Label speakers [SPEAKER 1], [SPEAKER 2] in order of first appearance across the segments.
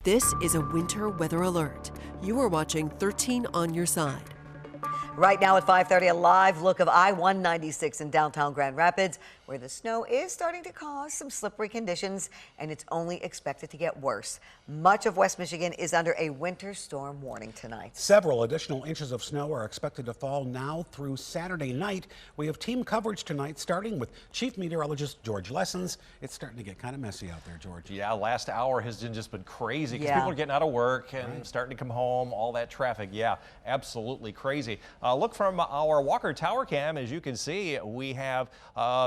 [SPEAKER 1] This is a winter weather alert. You are watching 13 on your side.
[SPEAKER 2] Right now at 5:30, a live look of I-196 in downtown Grand Rapids, where the snow is starting to cause some slippery conditions, and it's only expected to get worse. Much of West Michigan is under a winter storm warning tonight.
[SPEAKER 3] Several additional inches of snow are expected to fall now through Saturday night. We have team coverage tonight, starting with Chief Meteorologist George Lessons. It's starting to get kind of messy out there, George.
[SPEAKER 4] Yeah, last hour has just been crazy because people are getting out of work and starting to come home, all that traffic. Yeah, absolutely crazy. Look from our Walker Tower cam. As you can see, we have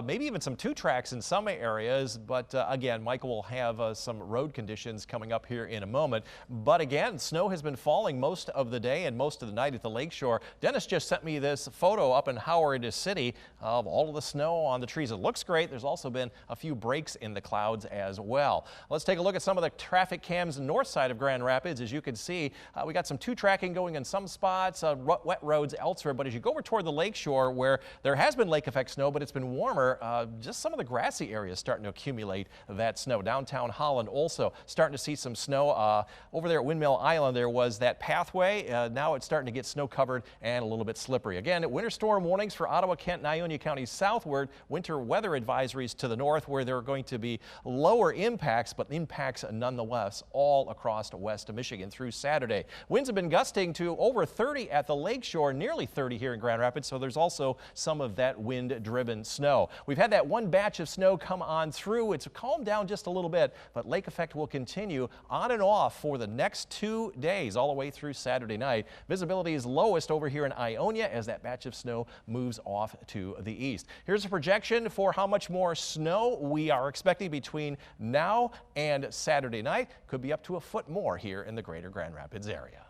[SPEAKER 4] maybe even some two tracks in some areas, but again, Michael will have some road conditions coming up here in a moment. But again, snow has been falling most of the day and most of the night at the lakeshore. Dennis just sent me this photo up in Howard City of all of the snow on the trees. It looks great. There's also been a few breaks in the clouds as well. Let's take a look at some of the traffic cams north side of Grand Rapids. As you can see, we got some two tracking going in some spots, wet roads elsewhere. But as you go over toward the lakeshore, where there has been lake effect snow, but it's been warmer, just some of the grassy areas starting to accumulate that snow. Downtown Holland also starting to see some snow. Over there at Windmill Island, there was that pathway. Now it's starting to get snow covered and a little bit slippery. Again, winter storm warnings for Ottawa, Kent, and Ionia counties southward. Winter weather advisories to the north, where there are going to be lower impacts, but impacts nonetheless all across west Michigan through Saturday. Winds have been gusting to over 30 at the lakeshore, nearly 30 here in Grand Rapids, so there's also some of that wind-driven snow. We've had that one batch of snow come on through. It's calmed down just a little bit, but lake effect will continue on and off for the next 2 days, all the way through Saturday night. Visibility is lowest over here in Ionia as that batch of snow moves off to the east. Here's a projection for how much more snow we are expecting between now and Saturday night. Could be up to a foot more here in the greater Grand Rapids area.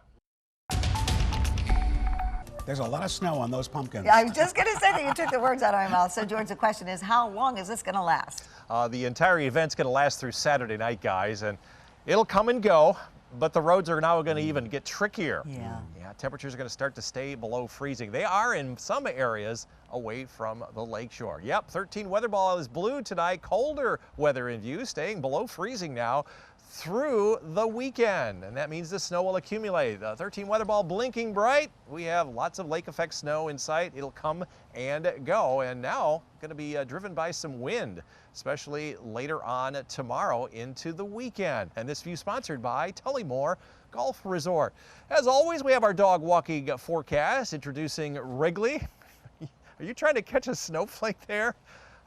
[SPEAKER 3] There's a lot of snow on those pumpkins.
[SPEAKER 2] I was just going to say that you took the words out of my mouth. So, George, the question is, how long is this going to last?
[SPEAKER 4] The entire event's going to last through Saturday night, guys, and it'll come and go, but the roads are now going to even get trickier. Yeah, temperatures are going to start to stay below freezing. They are in some areas away from the lakeshore. Yep, 13 weather ball is blue tonight. Colder weather in view, staying below freezing now through the weekend, and that means the snow will accumulate. 13 weather ball blinking bright. We have lots of lake effect snow in sight. It'll come and go, and now going to be driven by some wind, especially later on tomorrow into the weekend. And this view sponsored by Tullymore Golf Resort. As always, we have our dog walking forecast. Introducing Wrigley. Are you trying to catch a snowflake there?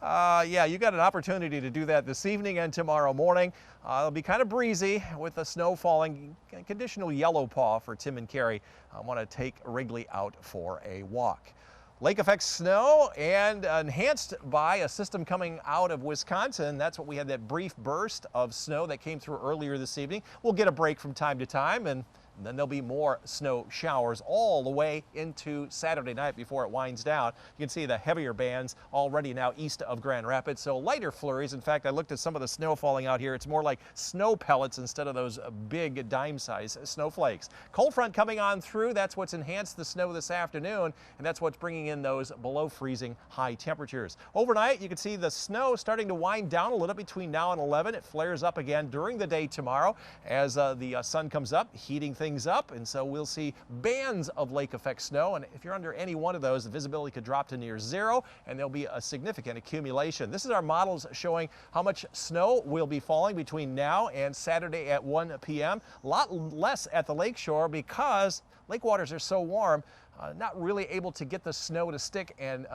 [SPEAKER 4] Yeah, you got an opportunity to do that this evening and tomorrow morning. It'll be kind of breezy with the snow falling. Conditional yellow paw for Tim and Carrie. I want to take Wrigley out for a walk. Lake effect snow and enhanced by a system coming out of Wisconsin. That's what we had, that brief burst of snow that came through earlier this evening. We'll get a break from time to time, and then there'll be more snow showers all the way into Saturday night before it winds down. You can see the heavier bands already now east of Grand Rapids, so lighter flurries. In fact, I looked at some of the snow falling out here. It's more like snow pellets instead of those big dime-size snowflakes. Cold front coming on through. That's what's enhanced the snow this afternoon, and that's what's bringing in those below freezing high temperatures. Overnight, you can see the snow starting to wind down a little between now and 11. It flares up again during the day tomorrow as the sun comes up, heating things up, and so we'll see bands of lake effect snow, and if you're under any one of those, the visibility could drop to near zero, and there'll be a significant accumulation. This is our models showing how much snow will be falling between now and Saturday at 1 p.m. A lot less at the lakeshore because lake waters are so warm. Not really able to get the snow to stick and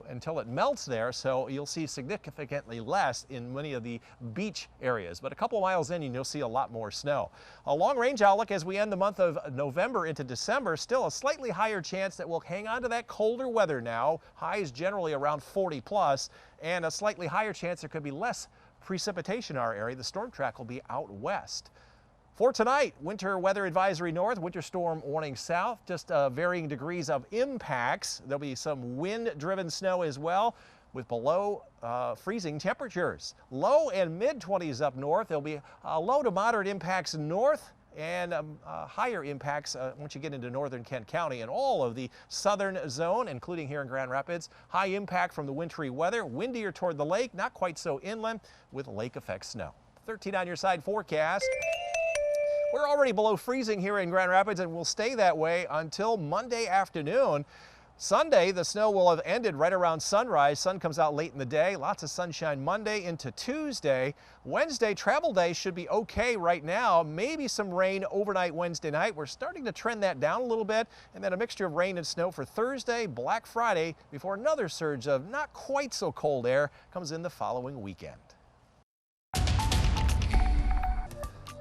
[SPEAKER 4] until it melts there, so you'll see significantly less in many of the beach areas. But a couple miles in, you'll see a lot more snow. A long-range outlook as we end the month of November into December, still a slightly higher chance that we'll hang on to that colder weather now. Highs generally around 40 plus, and a slightly higher chance there could be less precipitation in our area. The storm track will be out west. For tonight, winter weather advisory north, winter storm warning south, just varying degrees of impacts. There'll be some wind-driven snow as well, with below freezing temperatures. Low and mid-20s up north. There'll be low to moderate impacts north and higher impacts once you get into northern Kent County and all of the southern zone, including here in Grand Rapids. High impact from the wintry weather, windier toward the lake, not quite so inland, with lake effect snow. 13 on your side forecast. we're already below freezing here in Grand Rapids and will stay that way until Monday afternoon. Sunday, the snow will have ended right around sunrise. Sun comes out late in the day. Lots of sunshine Monday into Tuesday. Wednesday, travel day, should be okay right now. Maybe some rain overnight Wednesday night. We're starting to trend that down a little bit. And then a mixture of rain and snow for Thursday, Black Friday, before another surge of not quite so cold air comes in the following weekend.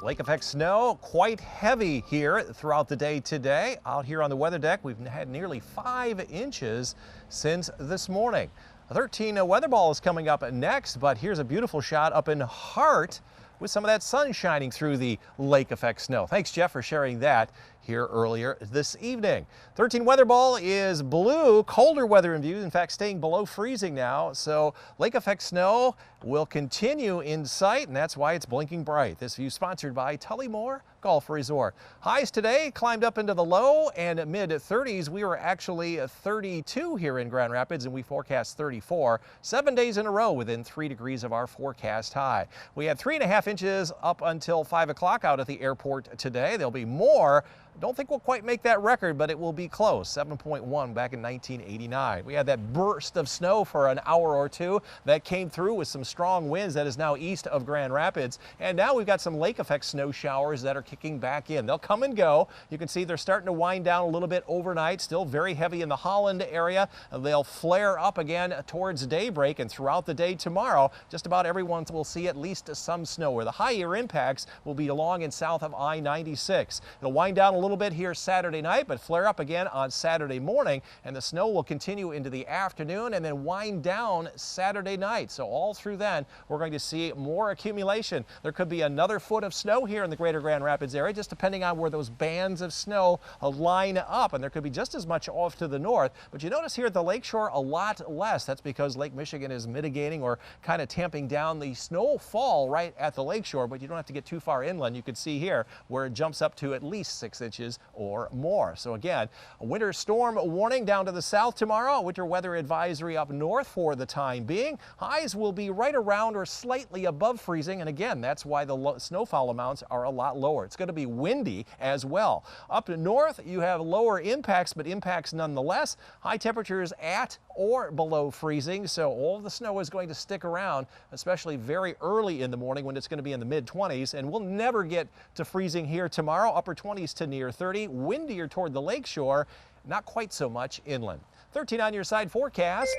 [SPEAKER 4] Lake effect snow quite heavy here throughout the day today. Out here on the weather deck, we've had nearly 5 inches since this morning. A 13 weather ball is coming up next, but here's a beautiful shot up in Hart with some of that sun shining through the lake effect snow. Thanks, Jeff, for sharing that here earlier this evening. 13 weather ball is blue, colder weather in view, in fact staying below freezing now, so lake effect snow will continue in sight, and that's why it's blinking bright. This view sponsored by Tullymore Golf Resort. Highs today climbed up into the low and mid 30s. We were actually 32 here in Grand Rapids, and we forecast 34. 7 days in a row within 3 degrees of our forecast high. We had 3.5 inches up until 5 o'clock out at the airport today. There'll be more. Don't think we'll quite make that record, but it will be close. 7.1 back in 1989. We had that burst of snow for an hour or two that came through with some strong winds that is now east of Grand Rapids. And now we've got some lake effect snow showers that are kicking back in. They'll come and go. You can see they're starting to wind down a little bit overnight, still very heavy in the Holland area. They'll flare up again towards daybreak, and throughout the day tomorrow, just about everyone will see at least some snow, where the higher impacts will be along and south of I-96. It'll wind down a little bit here Saturday night, but flare up again on Saturday morning, and the snow will continue into the afternoon and then wind down Saturday night. So all through then, we're going to see more accumulation. There could be another foot of snow here in the greater Grand Rapids area, just depending on where those bands of snow line up, and there could be just as much off to the north. But you notice here at the lakeshore a lot less. That's because Lake Michigan is mitigating or kind of tamping down the snowfall right at the lakeshore, but you don't have to get too far inland. You can see here where it jumps up to at least 6 inches or more. So again, a winter storm warning down to the south tomorrow, winter weather advisory up north for the time being. Highs will be right around or slightly above freezing, and again, that's why the snowfall amounts are a lot lower. It's going to be windy as well. Up north, you have lower impacts, but impacts nonetheless. High temperatures at or below freezing, so all of the snow is going to stick around, especially very early in the morning when it's going to be in the mid-20s, and we'll never get to freezing here tomorrow. Upper 20s to near 30, windier toward the lakeshore, not quite so much inland. 13 on your side forecast.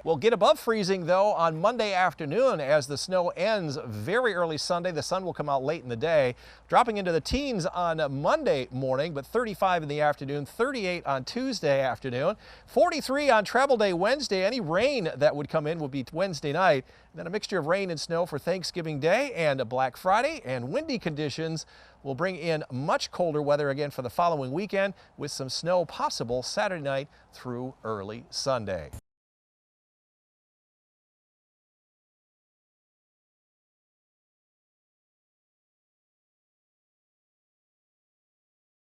[SPEAKER 4] We'll get above freezing, though, on Monday afternoon as the snow ends very early Sunday. The sun will come out late in the day, dropping into the teens on Monday morning, but 35 in the afternoon, 38 on Tuesday afternoon, 43 on travel day Wednesday. Any rain that would come in will be Wednesday night. Then a mixture of rain and snow for Thanksgiving Day and Black Friday, and windy conditions will bring in much colder weather again for the following weekend, with some snow possible Saturday night through early Sunday.